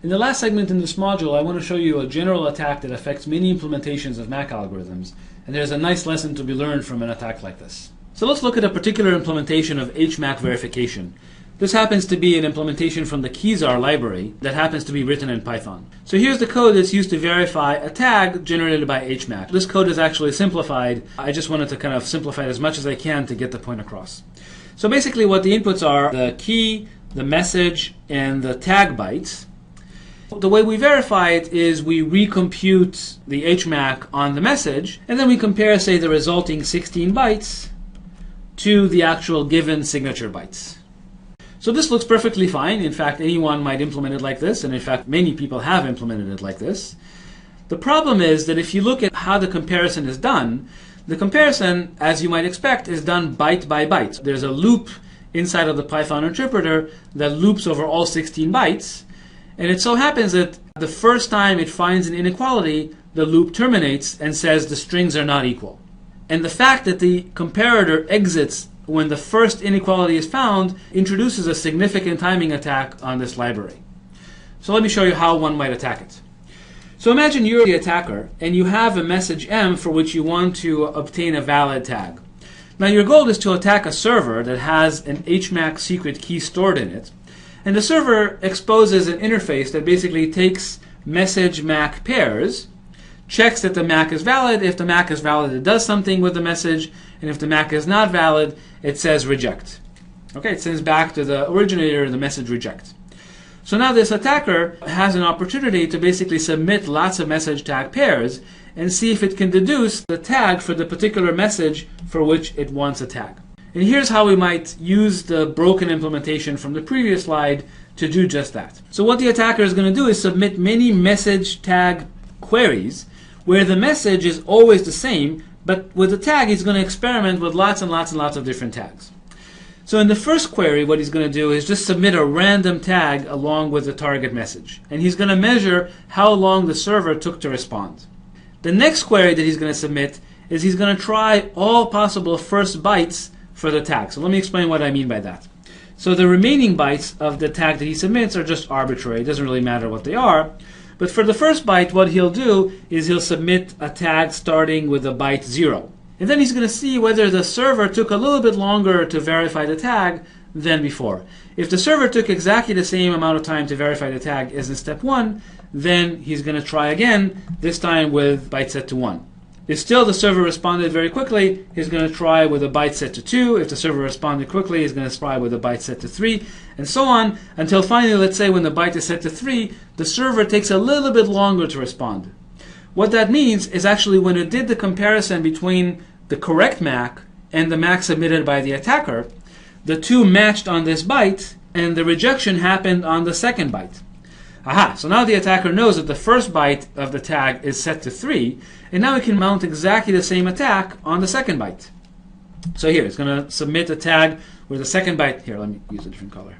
In the last segment in this module, I want to show you a general attack that affects many implementations of MAC algorithms, and there's a nice lesson to be learned from an attack like this. So let's look at a particular implementation of HMAC verification. This happens to be an implementation from the Kezar library that happens to be written in Python. So here's the code that's used to verify a tag generated by HMAC. This code is actually simplified. I just wanted to kind of simplify it as much as I can to get the point across. So basically what the inputs are, the key, the message, and the tag bytes. The way we verify it is we recompute the HMAC on the message, and then we compare, say, the resulting 16 bytes to the actual given signature bytes. So this looks perfectly fine. In fact, anyone might implement it like this, and in fact, many people have implemented it like this. The problem is that if you look at how the comparison is done, the comparison, as you might expect, is done byte by byte. There's a loop inside of the Python interpreter that loops over all 16 bytes. And it so happens that the first time it finds an inequality, the loop terminates and says the strings are not equal. And the fact that the comparator exits when the first inequality is found introduces a significant timing attack on this library. So let me show you how one might attack it. So imagine you're the attacker and you have a message M for which you want to obtain a valid tag. Now your goal is to attack a server that has an HMAC secret key stored in it. And the server exposes an interface that basically takes message MAC pairs, checks that the MAC is valid. If the MAC is valid, it does something with the message. And if the MAC is not valid, it says reject. Okay, it sends back to the originator the message reject. So now this attacker has an opportunity to basically submit lots of message tag pairs and see if it can deduce the tag for the particular message for which it wants a tag. And here's how we might use the broken implementation from the previous slide to do just that. So what the attacker is going to do is submit many message tag queries where the message is always the same, but with the tag he's going to experiment with lots and lots and lots of different tags. So in the first query, what he's going to do is just submit a random tag along with the target message. And he's going to measure how long the server took to respond. The next query that he's going to submit is he's going to try all possible first bytes for the tag. So let me explain what I mean by that. So the remaining bytes of the tag that he submits are just arbitrary. It doesn't really matter what they are. But for the first byte, what he'll do is he'll submit a tag starting with the byte 0. And then he's going to see whether the server took a little bit longer to verify the tag than before. If the server took exactly the same amount of time to verify the tag as in step 1, then he's going to try again, this time with byte set to 1. If still the server responded very quickly, he's going to try with a byte set to 2. If the server responded quickly, he's going to try with a byte set to 3, and so on, until finally, let's say when the byte is set to 3, the server takes a little bit longer to respond. What that means is actually when it did the comparison between the correct MAC and the MAC submitted by the attacker, the two matched on this byte, and the rejection happened on the second byte. Aha, so now the attacker knows that the first byte of the tag is set to 3, and now he can mount exactly the same attack on the second byte. So here, it's going to submit a tag where the second byte, here, let me use a different color.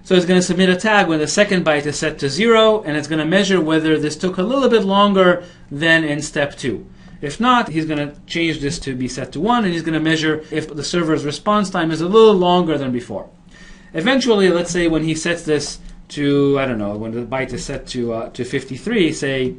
So it's going to submit a tag when the second byte is set to 0, and it's going to measure whether this took a little bit longer than in step 2. If not, he's going to change this to be set to 1, and he's going to measure if the server's response time is a little longer than before. Eventually, let's say when he sets this to, I don't know, when the byte is set to 53, say,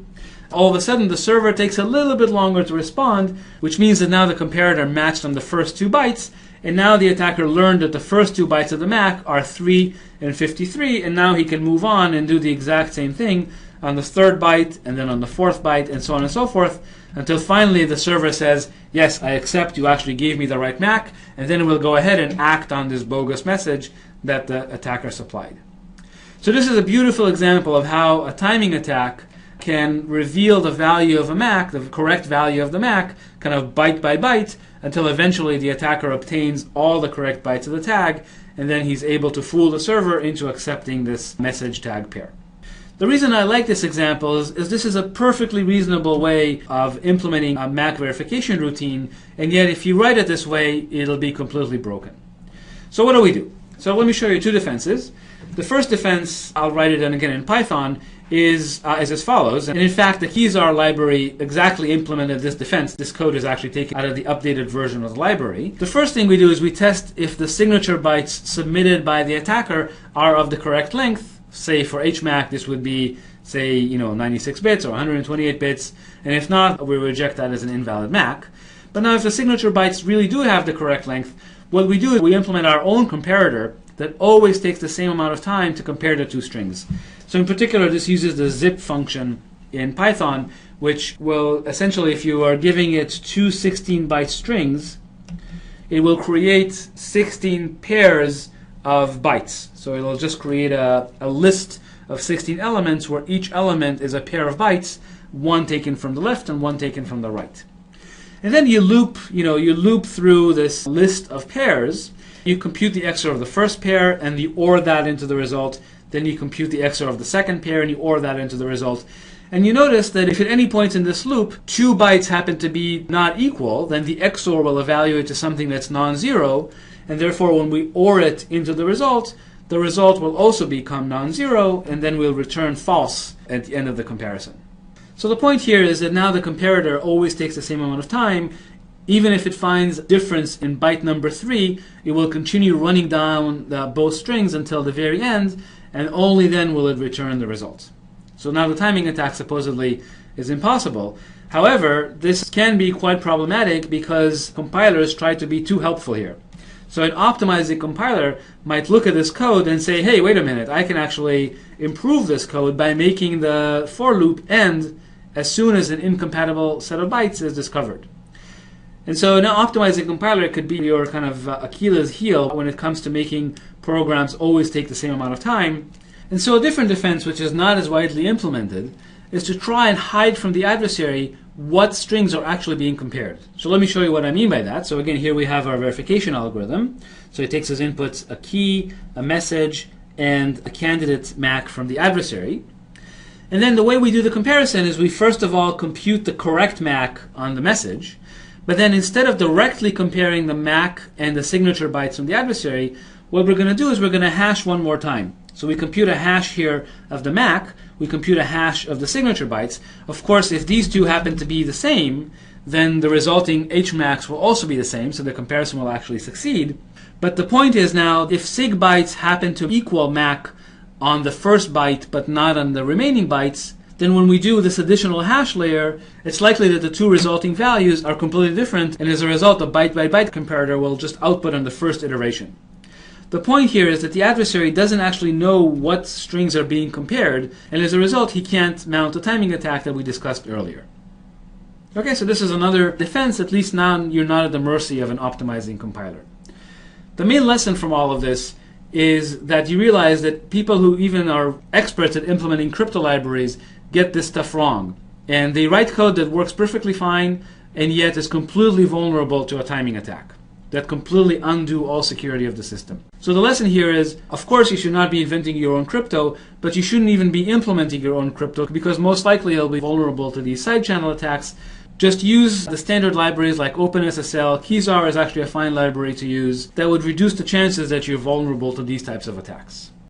all of a sudden the server takes a little bit longer to respond, which means that now the comparator matched on the first 2 bytes, and now the attacker learned that the first 2 bytes of the MAC are 3 and 53, and now he can move on and do the exact same thing on the third byte, and then on the fourth byte, and so on and so forth, until finally the server says, yes, I accept, you actually gave me the right MAC, and then it will go ahead and act on this bogus message that the attacker supplied. So this is a beautiful example of how a timing attack can reveal the value of a MAC, the correct value of the MAC, kind of byte by byte, until eventually the attacker obtains all the correct bytes of the tag, and then he's able to fool the server into accepting this message tag pair. The reason I like this example is this is a perfectly reasonable way of implementing a MAC verification routine, and yet if you write it this way, it'll be completely broken. So what do? So let me show you 2 defenses. The first defense, I'll write it again in Python, is as follows. And in fact, the Kezar library exactly implemented this defense. This code is actually taken out of the updated version of the library. The first thing we do is we test if the signature bytes submitted by the attacker are of the correct length. say for HMAC this would be, say, 96 bits or 128 bits, and if not, we reject that as an invalid MAC. But now if the signature bytes really do have the correct length, what we do is we implement our own comparator that always takes the same amount of time to compare the two strings. So in particular, this uses the zip function in Python, which will essentially, if you are giving it two 16-byte strings, it will create 16 pairs of bytes. So it will just create a list of 16 elements where each element is a pair of bytes, one taken from the left and one taken from the right. And then you loop through this list of pairs. You compute the XOR of the first pair and you OR that into the result. Then you compute the XOR of the second pair and you OR that into the result. And you notice that if at any point in this loop 2 bytes happen to be not equal, then the XOR will evaluate to something that's non-zero, and therefore when we OR it into the result will also become non-zero, and then we'll return false at the end of the comparison. So the point here is that now the comparator always takes the same amount of time. Even if it finds a difference in byte number 3, it will continue running down both strings until the very end, and only then will it return the result. So now the timing attack supposedly is impossible. However, this can be quite problematic because compilers try to be too helpful here. So an optimizing compiler might look at this code and say, hey, wait a minute, I can actually improve this code by making the for loop end as soon as an incompatible set of bytes is discovered. And so now optimizing compiler could be your kind of Achilles heel when it comes to making programs always take the same amount of time. And so a different defense, which is not as widely implemented, is to try and hide from the adversary what strings are actually being compared. So let me show you what I mean by that. So again, here we have our verification algorithm. So it takes as inputs a key, a message, and a candidate MAC from the adversary. And then the way we do the comparison is we first of all compute the correct MAC on the message. But then instead of directly comparing the MAC and the signature bytes from the adversary, what we're going to do is we're going to hash one more time. So we compute a hash here of the MAC, we compute a hash of the signature bytes. Of course, if these two happen to be the same, then the resulting HMACs will also be the same, so the comparison will actually succeed. But the point is now, if sig bytes happen to equal MAC on the first byte but not on the remaining bytes, then when we do this additional hash layer, it's likely that the two resulting values are completely different, and as a result, the byte-by-byte comparator will just output on the first iteration. The point here is that the adversary doesn't actually know what strings are being compared, and as a result, he can't mount the timing attack that we discussed earlier. Okay, so this is another defense. At least now you're not at the mercy of an optimizing compiler. The main lesson from all of this is that you realize that people who even are experts at implementing crypto libraries get this stuff wrong. And they write code that works perfectly fine, and yet is completely vulnerable to a timing attack that completely undo all security of the system. So the lesson here is, of course, you should not be inventing your own crypto, but you shouldn't even be implementing your own crypto because most likely it'll be vulnerable to these side channel attacks. Just use the standard libraries like OpenSSL. Kezar is actually a fine library to use that would reduce the chances that you're vulnerable to these types of attacks.